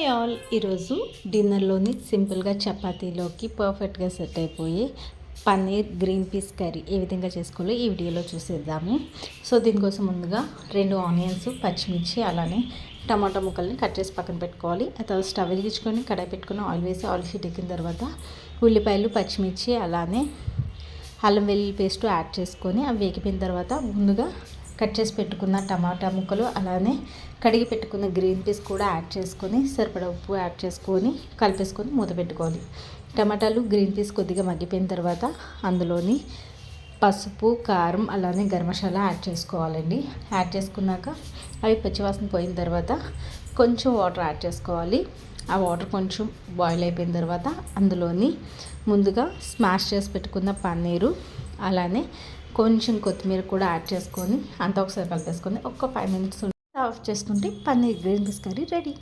Hi all, ఈరోజు డిన్నర్లోని సింపుల్గా చపాతీలోకి పర్ఫెక్ట్గా సెట్ అయిపోయి పన్నీర్ గ్రీన్ పీస్ కర్రీ ఏ విధంగా చేసుకోవాలో ఈ వీడియోలో చూసేద్దాము. సో దీనికోసం ముందుగా 2 ఆనియన్స్, పచ్చిమిర్చి, అలానే టమాటా ముక్కల్ని కట్ చేసి పక్కన పెట్టుకోవాలి. ఆ తర్వాత స్టవ్ వెలిగించుకొని కడాయి పెట్టుకుని ఆయిల్ వేసి ఆయిల్ హీట్ ఎక్కిన తర్వాత ఉల్లిపాయలు, పచ్చిమిర్చి, అలానే అల్లం వెల్లుల్లి పేస్ట్ యాడ్ చేసుకొని అవి వేగిపోయిన తర్వాత ముందుగా కట్ చేసి పెట్టుకున్న టమాటా ముక్కలు, అలానే కడిగి పెట్టుకున్న గ్రీన్ పీస్ కూడా యాడ్ చేసుకొని సరిపడా ఉప్పు యాడ్ చేసుకొని కలిపేసుకొని మూత పెట్టుకోవాలి. టమాటాలు, గ్రీన్ పీస్ కొద్దిగా మగ్గిపోయిన తర్వాత అందులోని పసుపు, కారం, అలానే గరం మసాలా యాడ్ చేసుకోవాలండి. యాడ్ చేసుకున్నాక అవి పచ్చివాసన పోయిన తర్వాత కొంచెం వాటర్ యాడ్ చేసుకోవాలి. ఆ వాటర్ కొంచెం బాయిల్ అయిపోయిన తర్వాత అందులోని ముందుగా స్మాష్ చేసి పెట్టుకున్న పన్నీరు, అలానే కొంచెం కొత్తిమీర కూడా యాడ్ చేసుకొని అంతా ఒకసారి కలిపేసుకొని ఒక 5 minutes ఆఫ్ చేసుకుంటే paneer green peas curry ready.